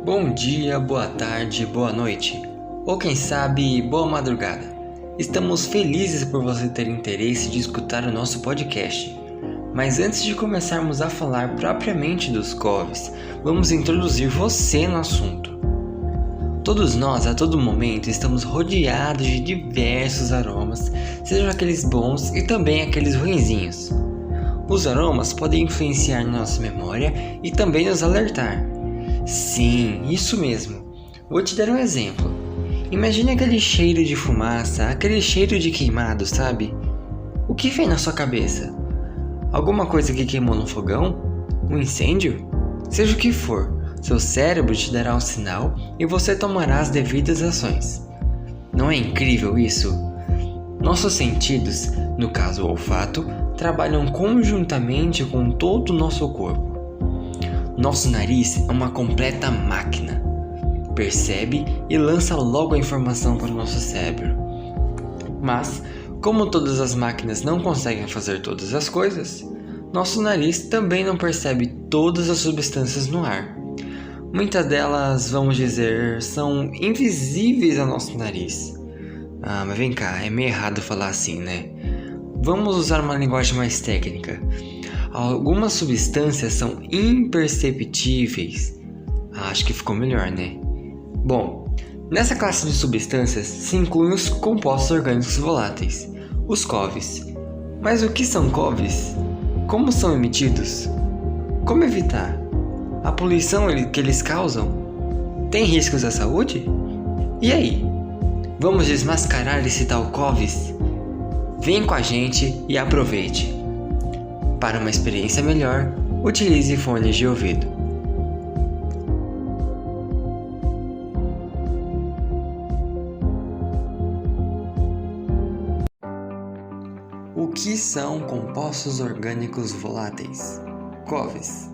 Bom dia, boa tarde, boa noite, ou quem sabe, boa madrugada. Estamos felizes por você ter interesse de escutar o nosso podcast. Mas antes de começarmos a falar propriamente dos COVs, vamos introduzir você no assunto. Todos nós, a todo momento, estamos rodeados de diversos aromas, sejam aqueles bons e também aqueles ruinzinhos. Os aromas podem influenciar nossa memória e também nos alertar. Sim, isso mesmo. Vou te dar um exemplo. Imagine aquele cheiro de fumaça, aquele cheiro de queimado, sabe? O que vem na sua cabeça? Alguma coisa que queimou no fogão? Um incêndio? Seja o que for, seu cérebro te dará um sinal e você tomará as devidas ações. Não é incrível isso? Nossos sentidos, no caso o olfato, trabalham conjuntamente com todo o nosso corpo. Nosso nariz é uma completa máquina. Percebe e lança logo a informação para o nosso cérebro. Mas, como todas as máquinas não conseguem fazer todas as coisas, nosso nariz também não percebe todas as substâncias no ar. Muitas delas, vamos dizer, são invisíveis ao nosso nariz. Mas vem cá, é meio errado falar assim, né? Vamos usar uma linguagem mais técnica. Algumas substâncias são imperceptíveis. Acho que ficou melhor, né? Bom, nessa classe de substâncias se incluem os compostos orgânicos voláteis, os COVs. Mas o que são COVs? Como são emitidos? Como evitar? A poluição que eles causam? Tem riscos à saúde? E aí? Vamos desmascarar esse tal COVs? Vem com a gente e aproveite! Para uma experiência melhor, utilize fones de ouvido. O que são compostos orgânicos voláteis? COVs.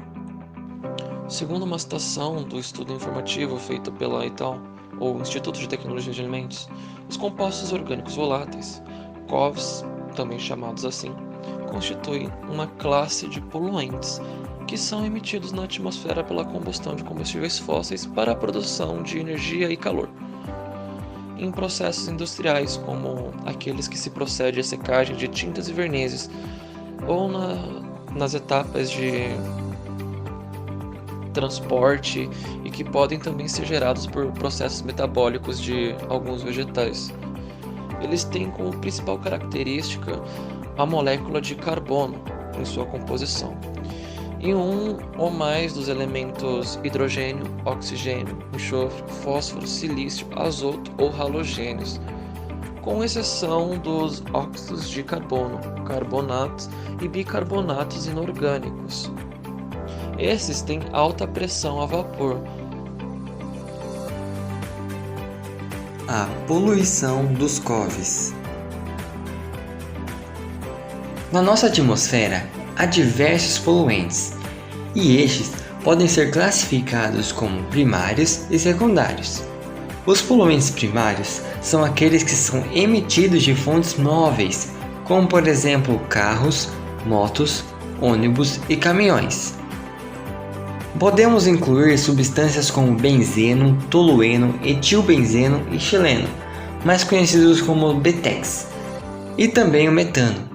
Segundo uma citação do estudo informativo feito pela ITAL, ou Instituto de Tecnologia de Alimentos, os compostos orgânicos voláteis, COVs, também chamados assim, constituem uma classe de poluentes que são emitidos na atmosfera pela combustão de combustíveis fósseis para a produção de energia e calor. Em processos industriais, como aqueles que se procede à secagem de tintas e vernizes, ou nas etapas de transporte e que podem também ser gerados por processos metabólicos de alguns vegetais. Eles têm como principal característica a molécula de carbono em sua composição, e um ou mais dos elementos hidrogênio, oxigênio, enxofre, fósforo, silício, azoto ou halogênios, com exceção dos óxidos de carbono, carbonatos e bicarbonatos inorgânicos. Esses têm alta pressão a vapor. A poluição dos COVs. Na nossa atmosfera, há diversos poluentes, e estes podem ser classificados como primários e secundários. Os poluentes primários são aqueles que são emitidos de fontes móveis, como por exemplo carros, motos, ônibus e caminhões. Podemos incluir substâncias como benzeno, tolueno, etilbenzeno e xileno, mais conhecidos como BTEX, e também o metano.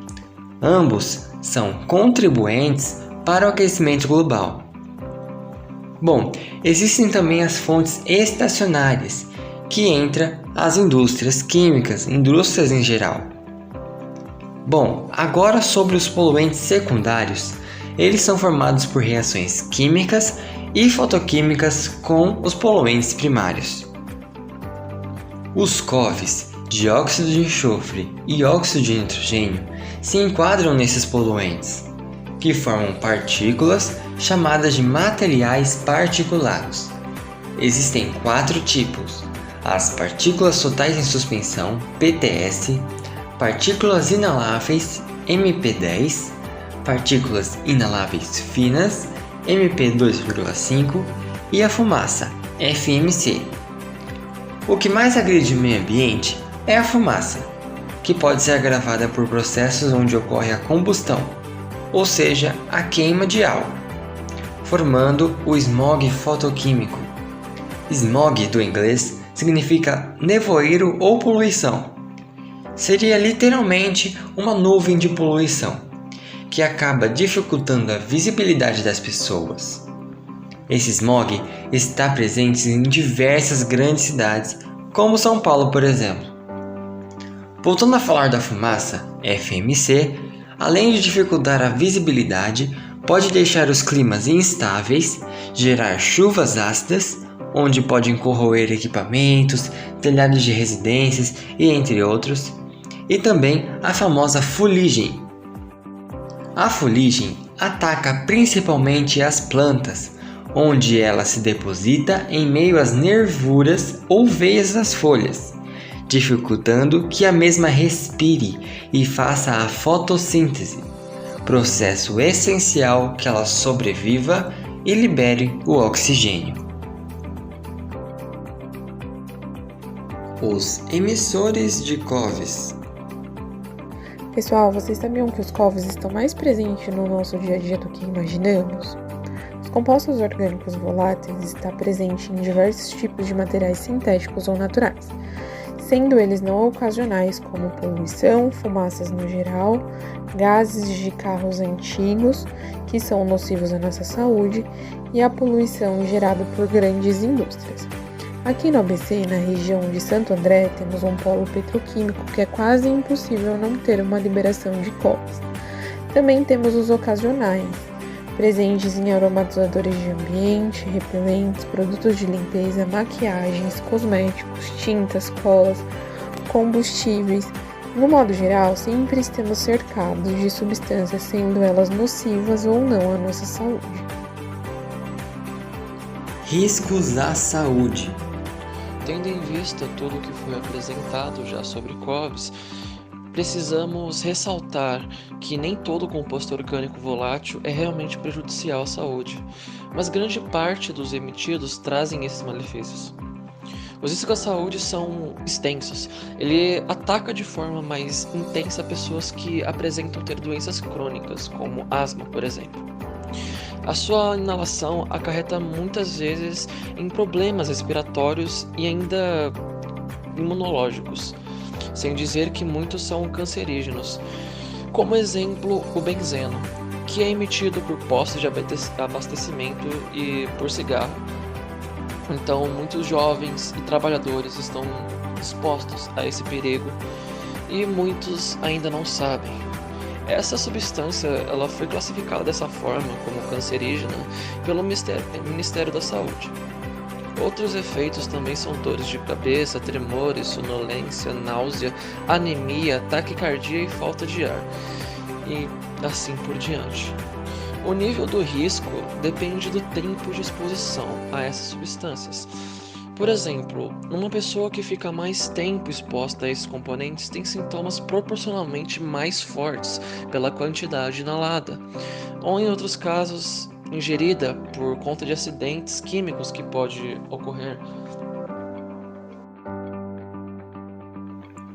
Ambos são contribuintes para o aquecimento global. Bom, existem também as fontes estacionárias, que entra as indústrias químicas, indústrias em geral. Bom, agora sobre os poluentes secundários, eles são formados por reações químicas e fotoquímicas com os poluentes primários. Os COVs, dióxido de enxofre e óxido de nitrogênio, se enquadram nesses poluentes, que formam partículas chamadas de materiais particulados. Existem 4 tipos: as partículas totais em suspensão, PTS, partículas inaláveis, MP10, partículas inaláveis finas, MP2,5 e a fumaça, FMC. O que mais agride o meio ambiente é a fumaça, que pode ser agravada por processos onde ocorre a combustão, ou seja, a queima de algo, formando o smog fotoquímico. Smog, do inglês, significa nevoeiro ou poluição. Seria literalmente uma nuvem de poluição, que acaba dificultando a visibilidade das pessoas. Esse smog está presente em diversas grandes cidades, como São Paulo, por exemplo. Voltando a falar da fumaça, FMC, além de dificultar a visibilidade, pode deixar os climas instáveis, gerar chuvas ácidas, onde podem corroer equipamentos, telhados de residências e entre outros, e também a famosa fuligem. A fuligem ataca principalmente as plantas, onde ela se deposita em meio às nervuras ou veias das folhas, dificultando que a mesma respire e faça a fotossíntese, processo essencial que ela sobreviva e libere o oxigênio. Os emissores de COVs. Pessoal, vocês sabiam que os COVs estão mais presentes no nosso dia a dia do que imaginamos? Os compostos orgânicos voláteis estão presentes em diversos tipos de materiais sintéticos ou naturais, sendo eles não ocasionais, como poluição, fumaças no geral, gases de carros antigos, que são nocivos à nossa saúde, e a poluição gerada por grandes indústrias. Aqui no ABC, na região de Santo André, temos um polo petroquímico que é quase impossível não ter uma liberação de COVs. Também temos os ocasionais, presentes em aromatizadores de ambiente, repelentes, produtos de limpeza, maquiagens, cosméticos, tintas, colas, combustíveis. No modo geral, sempre estamos cercados de substâncias, sendo elas nocivas ou não à nossa saúde. Riscos à saúde. Tendo em vista tudo o que foi apresentado já sobre COVs, precisamos ressaltar que nem todo composto orgânico volátil é realmente prejudicial à saúde, mas grande parte dos emitidos trazem esses malefícios. Os riscos à saúde são extensos. Ele ataca de forma mais intensa pessoas que apresentam ter doenças crônicas, como asma, por exemplo. A sua inalação acarreta muitas vezes em problemas respiratórios e ainda imunológicos, sem dizer que muitos são cancerígenos. Como exemplo, o benzeno, que é emitido por postos de abastecimento e por cigarro. Então, muitos jovens e trabalhadores estão expostos a esse perigo e muitos ainda não sabem. Essa substância ela foi classificada dessa forma como cancerígena pelo Ministério da Saúde. Outros efeitos também são dores de cabeça, tremores, sonolência, náusea, anemia, taquicardia e falta de ar, e assim por diante. O nível do risco depende do tempo de exposição a essas substâncias. Por exemplo, uma pessoa que fica mais tempo exposta a esses componentes tem sintomas proporcionalmente mais fortes pela quantidade inalada, ou em outros casos, ingerida por conta de acidentes químicos que pode ocorrer.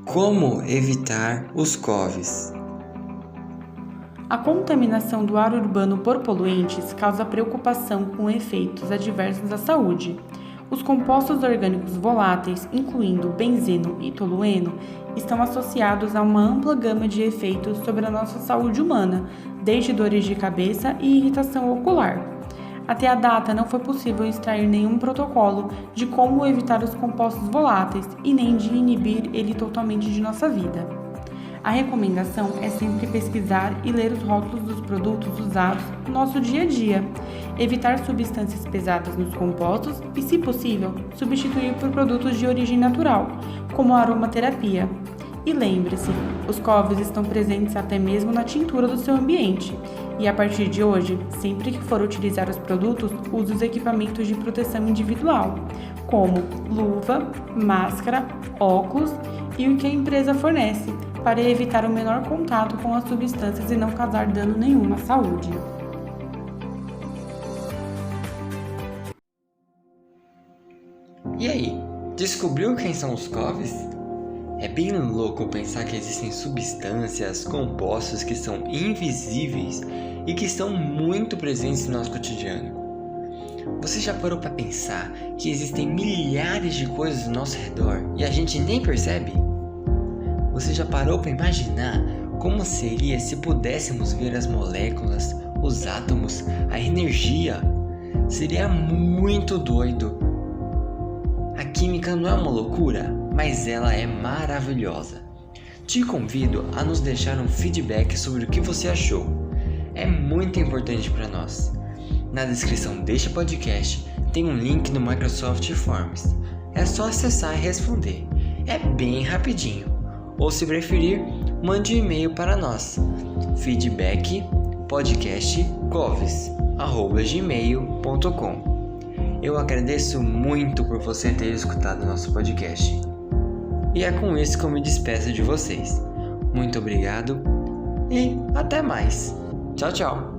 Como evitar os COVs? A contaminação do ar urbano por poluentes causa preocupação com efeitos adversos à saúde. Os compostos orgânicos voláteis, incluindo benzeno e tolueno, estão associados a uma ampla gama de efeitos sobre a nossa saúde humana, desde dores de cabeça e irritação ocular. Até a data, não foi possível extrair nenhum protocolo de como evitar os compostos voláteis e nem de inibir ele totalmente de nossa vida. A recomendação é sempre pesquisar e ler os rótulos dos produtos usados no nosso dia a dia, evitar substâncias pesadas nos compostos e, se possível, substituir por produtos de origem natural, como a aromaterapia. E lembre-se, os COVs estão presentes até mesmo na tintura do seu ambiente. E a partir de hoje, sempre que for utilizar os produtos, use os equipamentos de proteção individual, como luva, máscara, óculos e o que a empresa fornece, para evitar o menor contato com as substâncias e não causar dano nenhum à saúde. E aí, descobriu quem são os COVs? É bem louco pensar que existem substâncias, compostos que são invisíveis e que estão muito presentes no nosso cotidiano. Você já parou para pensar que existem milhares de coisas ao nosso redor e a gente nem percebe? Você já parou para imaginar como seria se pudéssemos ver as moléculas, os átomos, a energia? Seria muito doido. A química não é uma loucura, mas ela é maravilhosa. Te convido a nos deixar um feedback sobre o que você achou. É muito importante para nós. Na descrição deste podcast tem um link no Microsoft Forms. É só acessar e responder. É bem rapidinho. Ou se preferir, mande um e-mail para nós. feedbackpodcastcoves@gmail.com. Eu agradeço muito por você ter escutado nosso podcast. E é com isso que eu me despeço de vocês. Muito obrigado e até mais. Tchau, tchau.